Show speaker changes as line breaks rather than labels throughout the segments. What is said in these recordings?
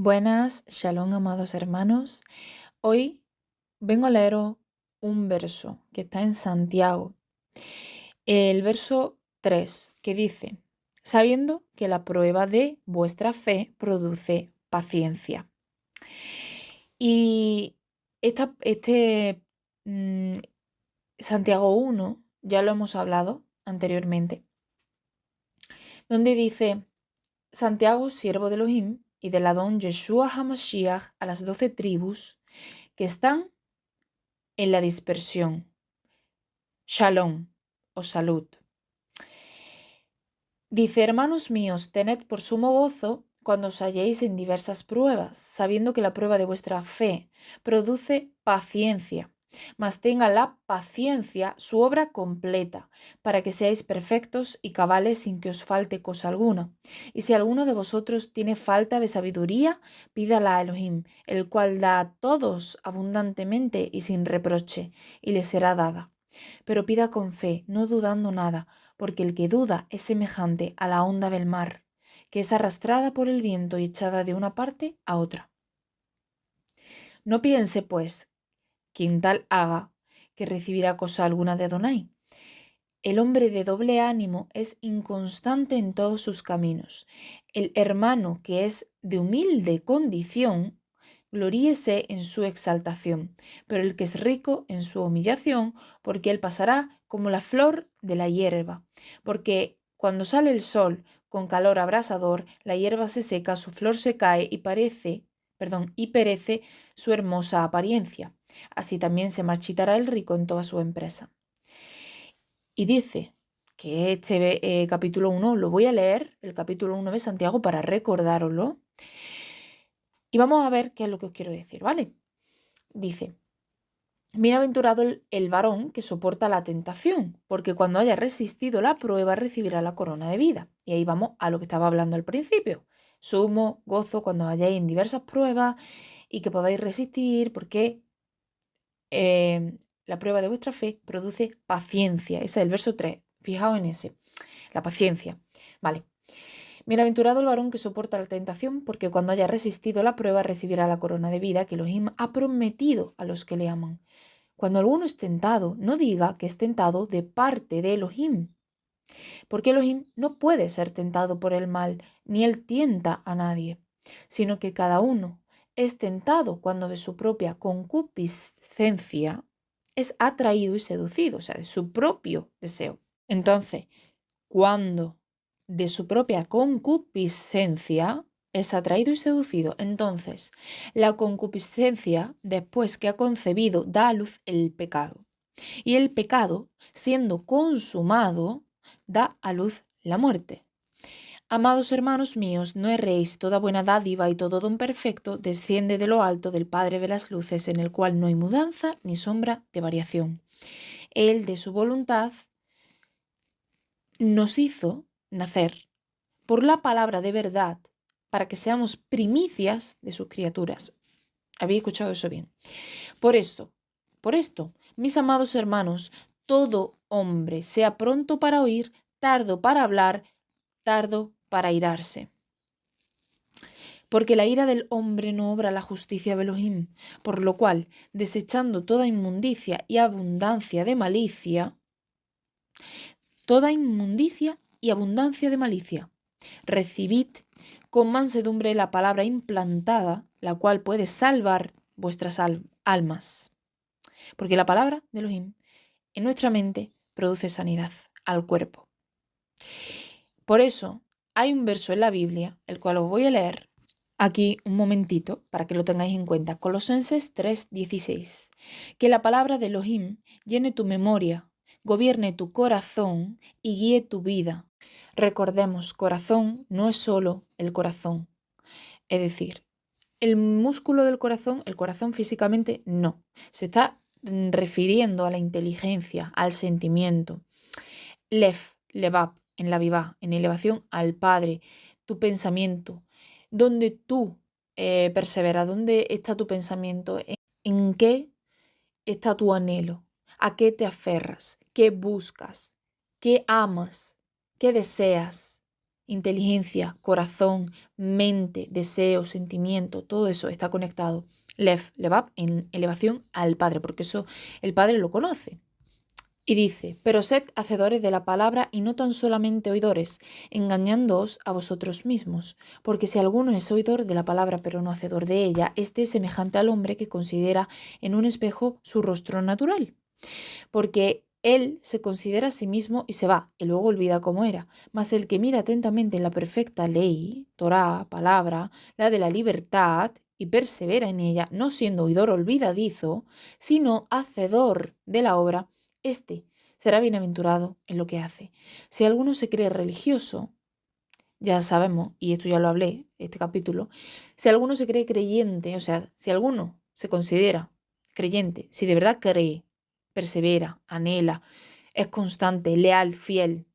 Buenas, shalom, amados hermanos. Hoy vengo a leeros un verso que está en Santiago, el verso 3, que dice, sabiendo que la prueba de vuestra fe produce paciencia. Y este Santiago 1 ya lo hemos hablado anteriormente, donde dice, Santiago, siervo de Elohim, y del Adón Yeshua HaMashiach a las 12 tribus que están en la dispersión. Shalom o salud. Dice, hermanos míos, tened por sumo gozo cuando os halléis en diversas pruebas, sabiendo que la prueba de vuestra fe produce paciencia, mas tenga la paciencia su obra completa, para que seáis perfectos y cabales sin que os falte cosa alguna. Y si alguno de vosotros tiene falta de sabiduría, pídala a Elohim, el cual da a todos abundantemente y sin reproche, y le será dada. Pero pida con fe, no dudando nada, porque el que duda es semejante a la onda del mar, que es arrastrada por el viento y echada de una parte a otra. No piense, pues, quien tal haga, que recibirá cosa alguna de Adonai. El hombre de doble ánimo es inconstante en todos sus caminos. El hermano que es de humilde condición, gloríese en su exaltación, pero el que es rico en su humillación, porque él pasará como la flor de la hierba. Porque cuando sale el sol con calor abrasador, la hierba se seca, su flor se cae y perece su hermosa apariencia. Así también se marchitará el rico en toda su empresa. Y dice que este capítulo 1 lo voy a leer, el capítulo 1 de Santiago, para recordároslo. Y vamos a ver qué es lo que os quiero decir, ¿vale? Dice, bienaventurado el varón que soporta la tentación, porque cuando haya resistido la prueba recibirá la corona de vida. Y ahí vamos a lo que estaba hablando al principio. Sumo gozo cuando hayáis en diversas pruebas y que podáis resistir, porque la prueba de vuestra fe produce paciencia. Ese es el verso 3. Fijaos en ese. La paciencia. Vale. Bienaventurado el varón que soporta la tentación, porque cuando haya resistido la prueba recibirá la corona de vida que Elohim ha prometido a los que le aman. Cuando alguno es tentado, no diga que es tentado de parte de Elohim, porque Elohim no puede ser tentado por el mal, ni él tienta a nadie, sino que cada uno es tentado cuando de su propia concupiscencia es atraído y seducido, o sea, de su propio deseo. Entonces, cuando de su propia concupiscencia es atraído y seducido, entonces la concupiscencia, después que ha concebido, da a luz el pecado. Y el pecado, siendo consumado, da a luz la muerte. Amados hermanos míos, no erréis, toda buena dádiva y todo don perfecto desciende de lo alto del Padre de las luces, en el cual no hay mudanza ni sombra de variación. Él, de su voluntad, nos hizo nacer por la palabra de verdad para que seamos primicias de sus criaturas. ¿Habéis escuchado eso bien? Por esto, mis amados hermanos, todo hombre sea pronto para oír, tardo para hablar, tardo para irarse. Porque la ira del hombre no obra la justicia de Elohim, por lo cual, desechando toda inmundicia y abundancia de malicia, recibid con mansedumbre la palabra implantada, la cual puede salvar vuestras almas. Porque la palabra de Elohim en nuestra mente produce sanidad al cuerpo. Por eso hay un verso en la Biblia, el cual os voy a leer aquí un momentito para que lo tengáis en cuenta. Colosenses 3:16. Que la palabra de Elohim llene tu memoria, gobierne tu corazón y guíe tu vida. Recordemos, corazón no es solo el corazón. Es decir, el músculo del corazón, el corazón físicamente no. Se está refiriendo a la inteligencia, al sentimiento. Levav, en la vivá, en elevación al Padre, tu pensamiento. ¿Dónde tú perseveras? ¿Dónde está tu pensamiento? ¿En qué está tu anhelo? ¿A qué te aferras? ¿Qué buscas? ¿Qué amas? ¿Qué deseas? inteligencia, corazón, mente, deseo, sentimiento, todo eso está conectado. Levav, en elevación al Padre, porque eso el Padre lo conoce. Y dice, pero sed hacedores de la palabra y no tan solamente oidores, engañándoos a vosotros mismos. Porque si alguno es oidor de la palabra pero no hacedor de ella, este es semejante al hombre que considera en un espejo su rostro natural. Porque él se considera a sí mismo y se va, y luego olvida cómo era. Mas el que mira atentamente en la perfecta ley, Torá, palabra, la de la libertad, y persevera en ella, no siendo oidor olvidadizo, sino hacedor de la obra, este será bienaventurado en lo que hace. Si alguno se cree religioso, ya sabemos, y esto ya lo hablé, este capítulo, si alguno se cree creyente, o sea, si alguno se considera creyente, si de verdad cree, persevera, anhela, es constante, leal, fiel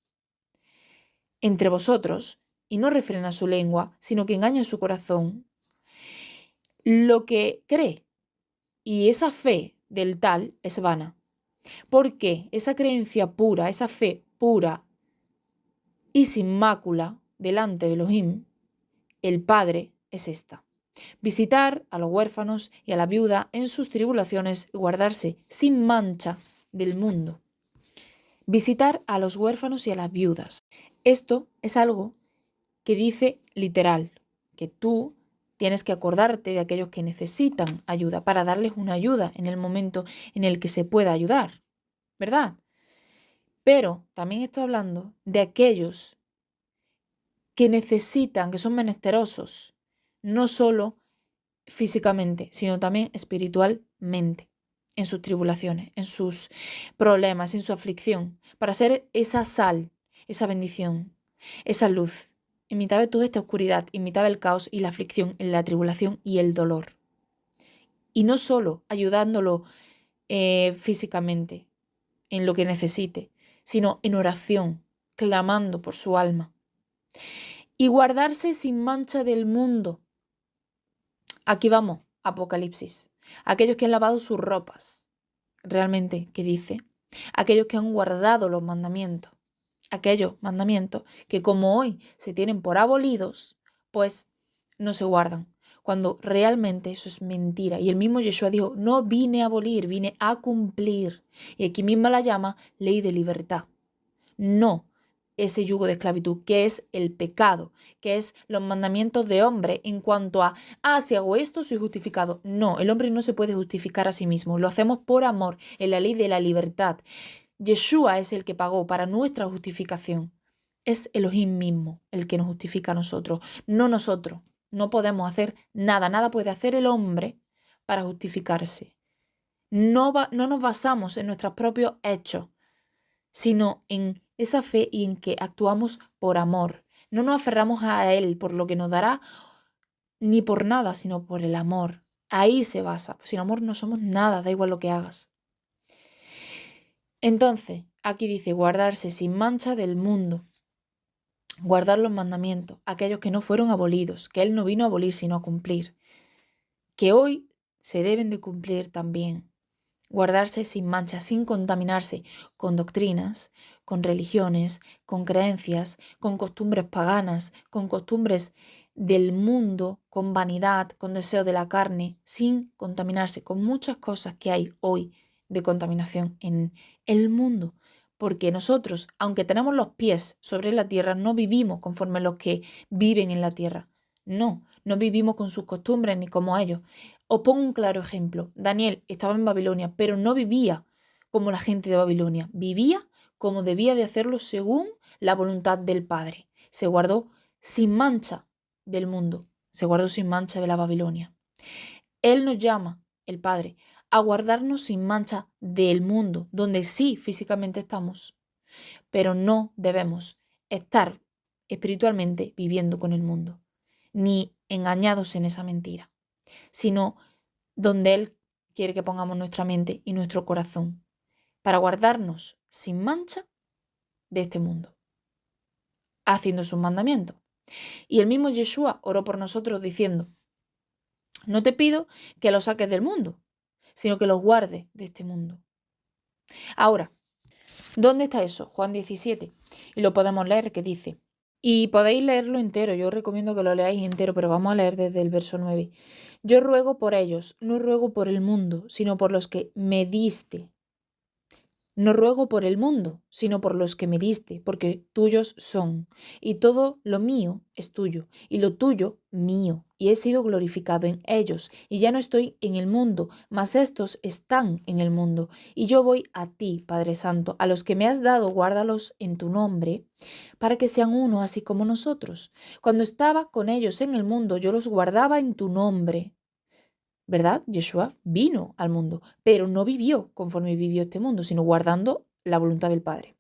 entre vosotros, y no refrena su lengua, sino que engaña su corazón, lo que cree y esa fe del tal es vana. Porque esa creencia pura, esa fe pura y sin mácula delante de Elohim, el Padre, es esta: visitar a los huérfanos y a la viuda en sus tribulaciones y guardarse sin mancha del mundo. Visitar a los huérfanos y a las viudas. Esto es algo que dice literal, que tú tienes que acordarte de aquellos que necesitan ayuda para darles una ayuda en el momento en el que se pueda ayudar, ¿verdad? Pero también está hablando de aquellos que necesitan, que son menesterosos, no solo físicamente, sino también espiritualmente, en sus tribulaciones, en sus problemas, en su aflicción, para ser esa sal, esa bendición, esa luz, en mitad de toda esta oscuridad, en mitad del caos y la aflicción, en la tribulación y el dolor. Y no solo ayudándolo físicamente, en lo que necesite, sino en oración, clamando por su alma. Y guardarse sin mancha del mundo. Aquí vamos, Apocalipsis. Aquellos que han lavado sus ropas. Realmente, ¿qué dice? Aquellos que han guardado los mandamientos. Aquellos mandamientos que como hoy se tienen por abolidos, pues no se guardan. Cuando realmente eso es mentira. Y el mismo Yeshua dijo, no vine a abolir, vine a cumplir. Y aquí mismo la llama ley de libertad. No ese yugo de esclavitud, que es el pecado, que es los mandamientos de hombre en cuanto a, si hago esto, soy justificado. No, el hombre no se puede justificar a sí mismo, lo hacemos por amor, en la ley de la libertad. Yeshua es el que pagó para nuestra justificación. Es Elohim mismo el que nos justifica a nosotros, no nosotros. No podemos hacer nada, nada puede hacer el hombre para justificarse. No nos basamos en nuestros propios hechos, sino en esa fe y en que actuamos por amor. No nos aferramos a Él por lo que nos dará, ni por nada, sino por el amor. Ahí se basa. Sin amor no somos nada, da igual lo que hagas. Entonces, aquí dice guardarse sin mancha del mundo. Guardar los mandamientos, aquellos que no fueron abolidos, que Él no vino a abolir, sino a cumplir. Que hoy se deben de cumplir también. Guardarse sin mancha, sin contaminarse con doctrinas, con religiones, con creencias, con costumbres paganas, con costumbres del mundo, con vanidad, con deseo de la carne, sin contaminarse con muchas cosas que hay hoy de contaminación en el mundo. Porque nosotros, aunque tenemos los pies sobre la tierra, no vivimos conforme los que viven en la tierra. No vivimos con sus costumbres ni como ellos. Os pongo un claro ejemplo. Daniel estaba en Babilonia, pero no vivía como la gente de Babilonia. Vivía como debía de hacerlo según la voluntad del Padre. Se guardó sin mancha del mundo. Se guardó sin mancha de la Babilonia. Él nos llama, el Padre, a guardarnos sin mancha del mundo, donde sí físicamente estamos, pero no debemos estar espiritualmente viviendo con el mundo, ni engañados en esa mentira, sino donde Él quiere que pongamos nuestra mente y nuestro corazón para guardarnos sin mancha de este mundo, haciendo sus mandamientos. Y el mismo Yeshua oró por nosotros diciendo, no te pido que los saques del mundo, sino que los guardes de este mundo. Ahora, ¿dónde está eso? Juan 17. Y lo podemos leer que dice, Y podéis leerlo entero, yo os recomiendo que lo leáis entero, pero vamos a leer desde el verso 9. Yo ruego por ellos, no ruego por el mundo, sino por los que me diste. No ruego por el mundo, sino por los que me diste, porque tuyos son. Y todo lo mío es tuyo, y lo tuyo mío. Y he sido glorificado en ellos, y ya no estoy en el mundo, mas estos están en el mundo. Y yo voy a ti, Padre Santo, a los que me has dado, guárdalos en tu nombre, para que sean uno, así como nosotros. Cuando estaba con ellos en el mundo, yo los guardaba en tu nombre. ¿Verdad? Yeshua vino al mundo, pero no vivió conforme vivió este mundo, sino guardando la voluntad del Padre.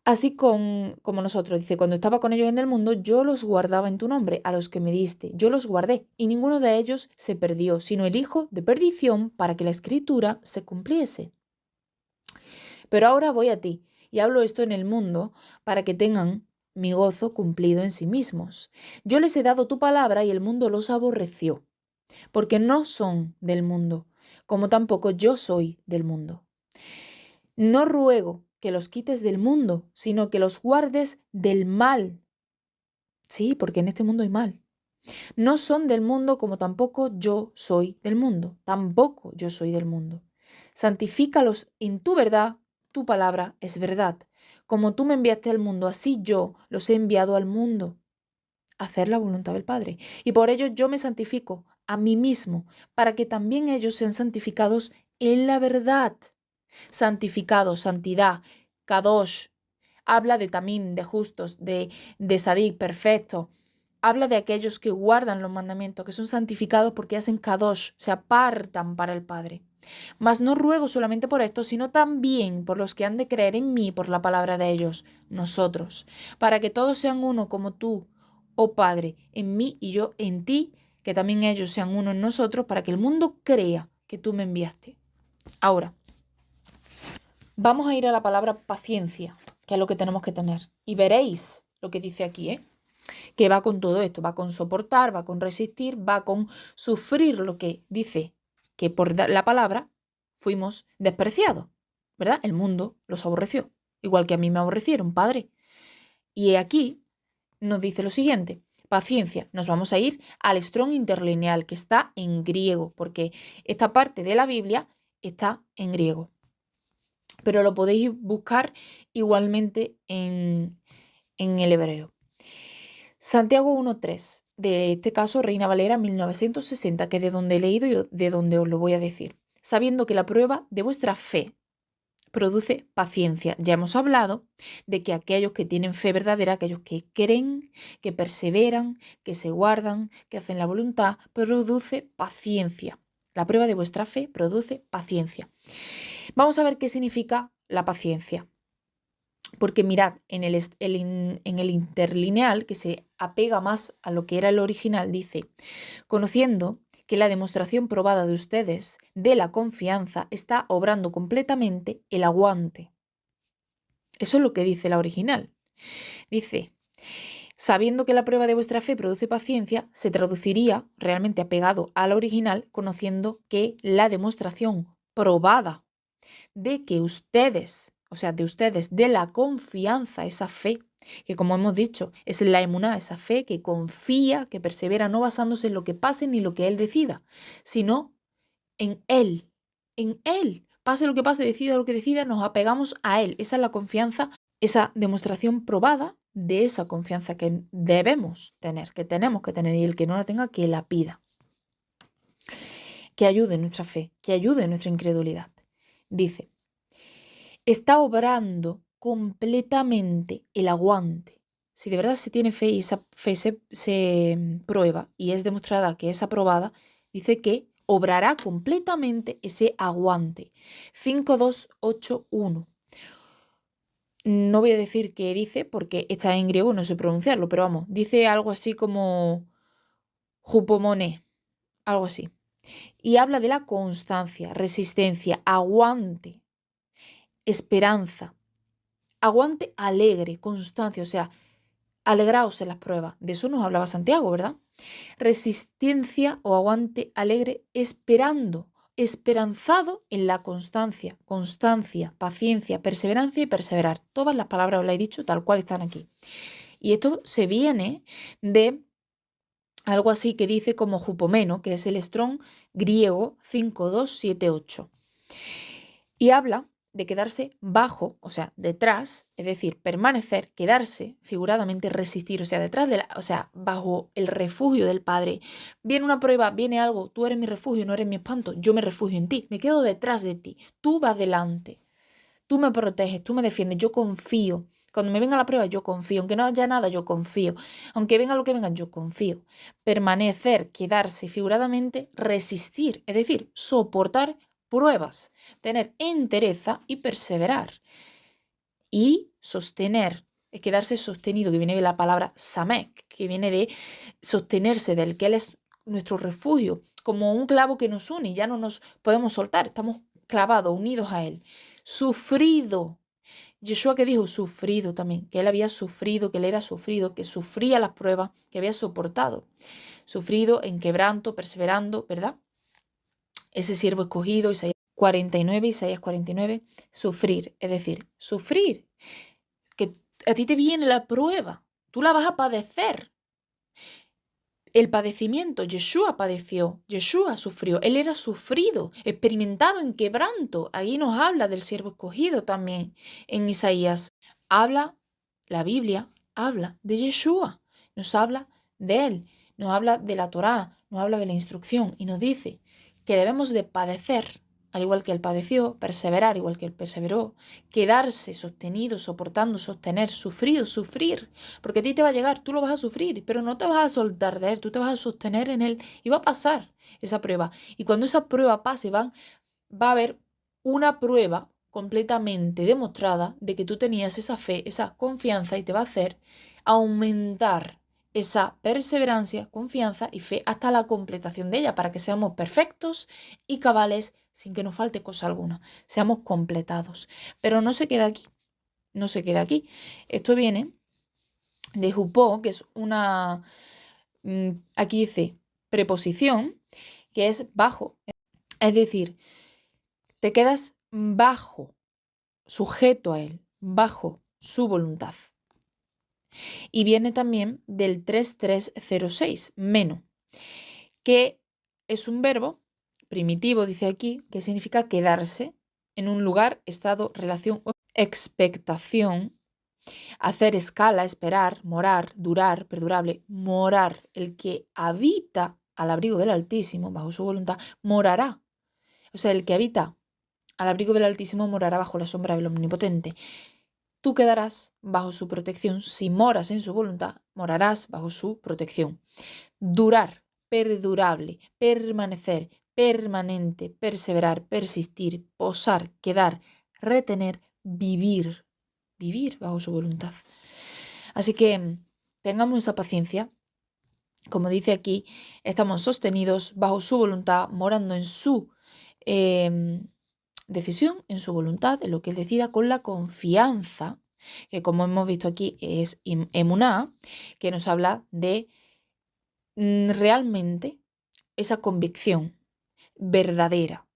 Así como nosotros, dice, cuando estaba con ellos en el mundo, yo los guardaba en tu nombre, a los que me diste, yo los guardé, y ninguno de ellos se perdió, sino el hijo de perdición, para que la escritura se cumpliese. Pero ahora voy a ti, y hablo esto en el mundo, para que tengan mi gozo cumplido en sí mismos. Yo les he dado tu palabra, y el mundo los aborreció porque no son del mundo, como tampoco yo soy del mundo. No ruego que los quites del mundo, sino que los guardes del mal. Sí, porque en este mundo hay mal. No son del mundo como tampoco yo soy del mundo. Tampoco yo soy del mundo. Santifícalos en tu verdad, tu palabra es verdad. Como tú me enviaste al mundo, así yo los he enviado al mundo. Hacer la voluntad del Padre. Y por ello yo me santifico a mí mismo, para que también ellos sean santificados en la verdad. Santificado, santidad, kadosh, habla de tamim, de justos, de sadik, perfecto. Habla de aquellos que guardan los mandamientos, que son santificados porque hacen kadosh, se apartan para el Padre. Mas no ruego solamente por esto, sino también por los que han de creer en mí por la palabra de ellos, nosotros, para que todos sean uno como tú, oh Padre, en mí y yo en ti, que también ellos sean uno en nosotros, para que el mundo crea que tú me enviaste. Ahora, vamos a ir a la palabra paciencia, que es lo que tenemos que tener. Y veréis lo que dice aquí, que va con todo esto, va con soportar, va con resistir, va con sufrir lo que dice que por la palabra fuimos despreciados, ¿verdad? El mundo los aborreció, igual que a mí me aborrecieron, Padre. Y aquí nos dice lo siguiente. Paciencia, nos vamos a ir al Strong Interlineal, que está en griego, porque esta parte de la Biblia está en griego. Pero lo podéis buscar igualmente en el hebreo. Santiago 1.3, de este caso Reina Valera 1960, que es de donde he leído y de donde os lo voy a decir. Sabiendo que la prueba de vuestra fe produce paciencia. Ya hemos hablado de que aquellos que tienen fe verdadera, aquellos que creen, que perseveran, que se guardan, que hacen la voluntad, produce paciencia. La prueba de vuestra fe produce paciencia. Vamos a ver qué significa la paciencia. Porque mirad, en el interlineal, que se apega más a lo que era el original, dice, conociendo que la demostración probada de ustedes de la confianza está obrando completamente el aguante. Eso es lo que dice la original. Dice, sabiendo que la prueba de vuestra fe produce paciencia, se traduciría realmente apegado al original, conociendo que la demostración probada de que ustedes, o sea, de ustedes, de la confianza, esa fe, que como hemos dicho, es la emuná, esa fe que confía, que persevera, no basándose en lo que pase ni lo que Él decida, sino en Él, en Él. Pase lo que pase, decida lo que decida, nos apegamos a Él. Esa es la confianza, esa demostración probada de esa confianza que debemos tener, que tenemos que tener, y el que no la tenga, que la pida. Que ayude nuestra fe, que ayude nuestra incredulidad. Dice, está obrando completamente el aguante. Si de verdad se tiene fe y esa fe se prueba y es demostrada que es aprobada, dice que obrará completamente ese aguante. 5281. No voy a decir qué dice porque está en griego, no sé pronunciarlo, pero vamos, dice algo así como jupomone, algo así. Y habla de la constancia, resistencia, aguante, esperanza. Aguante alegre, constancia, o sea, alegraos en las pruebas. De eso nos hablaba Santiago, ¿verdad? Resistencia o aguante alegre esperando, esperanzado en la constancia, constancia, paciencia, perseverancia y perseverar. Todas las palabras os las he dicho tal cual están aquí. Y esto se viene de algo así que dice como jupomeno, que es el Strong griego 5278. Y habla de quedarse bajo, o sea, detrás, es decir, permanecer, quedarse, figuradamente resistir, o sea, detrás o sea, bajo el refugio del Padre. Viene una prueba, viene algo, tú eres mi refugio, no eres mi espanto, yo me refugio en ti, me quedo detrás de ti, tú vas delante, tú me proteges, tú me defiendes, yo confío. Cuando me venga la prueba, yo confío. Aunque no haya nada, yo confío. Aunque venga lo que venga, yo confío. Permanecer, quedarse, figuradamente, resistir, es decir, soportar pruebas, tener entereza y perseverar. Y sostener, quedarse sostenido, que viene de la palabra samek, que viene de sostenerse, del que Él es nuestro refugio, como un clavo que nos une y ya no nos podemos soltar, estamos clavados, unidos a Él. Sufrido. Yeshua que dijo sufrido también, que Él había sufrido, que Él era sufrido, que sufría las pruebas, que había soportado. Sufrido en quebranto, perseverando, ¿verdad? Ese siervo escogido, Isaías 49, Isaías 49, sufrir, es decir, sufrir, que a ti te viene la prueba, tú la vas a padecer. El padecimiento, Yeshua padeció, Yeshua sufrió, Él era sufrido, experimentado en quebranto. Ahí nos habla del siervo escogido también en Isaías. Habla, la Biblia habla de Yeshua, nos habla de Él, nos habla de la Torá, nos habla de la instrucción y nos dice que debemos de padecer, al igual que Él padeció, perseverar, igual que Él perseveró, quedarse sostenido, soportando, sostener, sufrido, sufrir, porque a ti te va a llegar, tú lo vas a sufrir, pero no te vas a soltar de Él, tú te vas a sostener en Él y va a pasar esa prueba. Y cuando esa prueba pase, va a haber una prueba completamente demostrada de que tú tenías esa fe, esa confianza y te va a hacer aumentar esa perseverancia, confianza y fe hasta la completación de ella para que seamos perfectos y cabales sin que nos falte cosa alguna, seamos completados. Pero no se queda aquí, no se queda aquí. Esto viene de jupó, que es una, aquí dice preposición, que es bajo. Es decir, te quedas bajo, sujeto a él, bajo su voluntad. Y viene también del 3306, meno, que es un verbo primitivo, dice aquí, que significa quedarse en un lugar, estado, relación o expectación, hacer escala, esperar, morar, durar, perdurable, morar. El que habita al abrigo del Altísimo, bajo su voluntad, morará. O sea, el que habita al abrigo del Altísimo morará bajo la sombra del Omnipotente. Tú quedarás bajo su protección. Si moras en su voluntad, morarás bajo su protección. Durar, perdurable, permanecer, permanente, perseverar, persistir, posar, quedar, retener, vivir. Vivir bajo su voluntad. Así que tengamos esa paciencia. Como dice aquí, estamos sostenidos bajo su voluntad, morando en su decisión, en su voluntad, en lo que Él decida, con la confianza, que como hemos visto aquí es emuná, que nos habla de realmente esa convicción verdadera.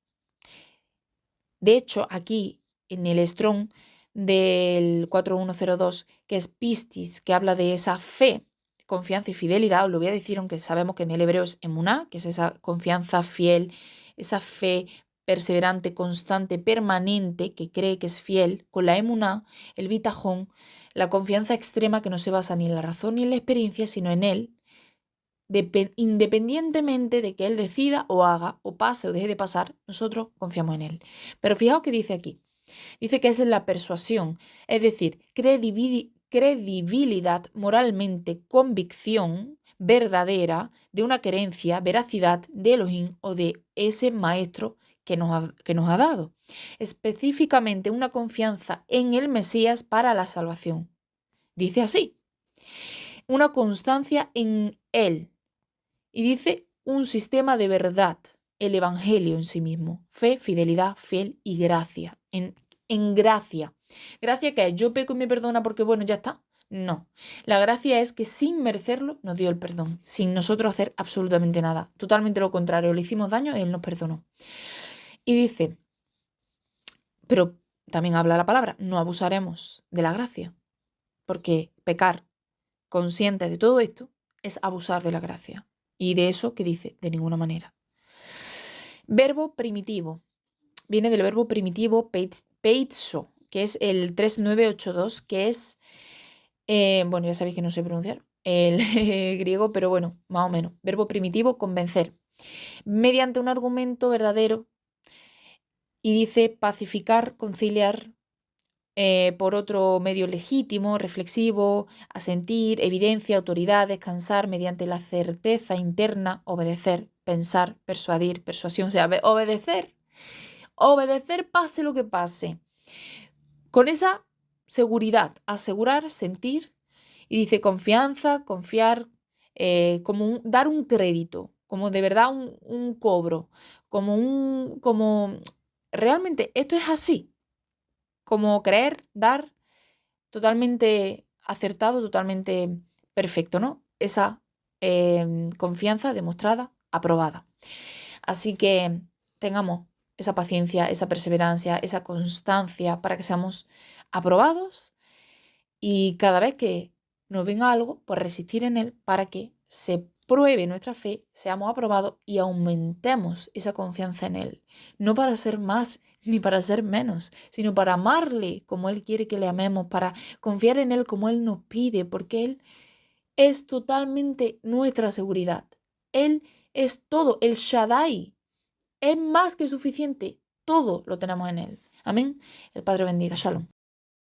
De hecho, aquí en el Strong del 4102, que es pistis, que habla de esa fe, confianza y fidelidad, os lo voy a decir, aunque sabemos que en el hebreo es emuná, que es esa confianza fiel, esa fe perseverante, constante, permanente, que cree que es fiel, con la emuná, el bitajón, la confianza extrema que no se basa ni en la razón ni en la experiencia, sino en él, independientemente de que él decida o haga o pase o deje de pasar, nosotros confiamos en él. Pero fijaos que dice aquí, dice que es en la persuasión, es decir, credibilidad, moralmente, convicción verdadera de una creencia, veracidad de Elohim o de ese maestro que nos ha dado. Específicamente una confianza en el Mesías para la salvación. Dice así, una constancia en él. Y dice un sistema de verdad, el Evangelio en sí mismo. Fe, fidelidad, fiel y gracia. En gracia. Gracia que es yo peco y me perdona porque bueno, ya está. No. La gracia es que sin merecerlo nos dio el perdón, sin nosotros hacer absolutamente nada. Totalmente lo contrario, le hicimos daño y Él nos perdonó. Y dice, pero también habla la palabra, no abusaremos de la gracia, porque pecar conscientes de todo esto, es abusar de la gracia. Y de eso, ¿qué dice? De ninguna manera. Verbo primitivo. Viene del verbo primitivo peitso, que es el 3982, que es, bueno, ya sabéis que no sé pronunciar el griego, pero bueno, más o menos. Verbo primitivo, convencer. Mediante un argumento verdadero, y dice pacificar, conciliar, por otro medio legítimo, reflexivo, asentir, evidencia, autoridad, descansar, mediante la certeza interna, obedecer, pensar, persuadir, persuasión, o sea, obedecer pase lo que pase. Con esa seguridad, asegurar, sentir, y dice confianza, confiar, como dar un crédito, como de verdad un cobro, como realmente esto es así, como creer, dar, totalmente acertado, totalmente perfecto, ¿no? Esa confianza demostrada, aprobada. Así que tengamos esa paciencia, esa perseverancia, esa constancia para que seamos aprobados y cada vez que nos venga algo, pues resistir en él para que se pruebe nuestra fe, seamos aprobados y aumentemos esa confianza en él. No para ser más ni para ser menos, sino para amarle como él quiere que le amemos, para confiar en él como él nos pide, porque él es totalmente nuestra seguridad. Él es todo, el Shaddai. Es más que suficiente. Todo lo tenemos en él. Amén. El Padre bendiga. Shalom.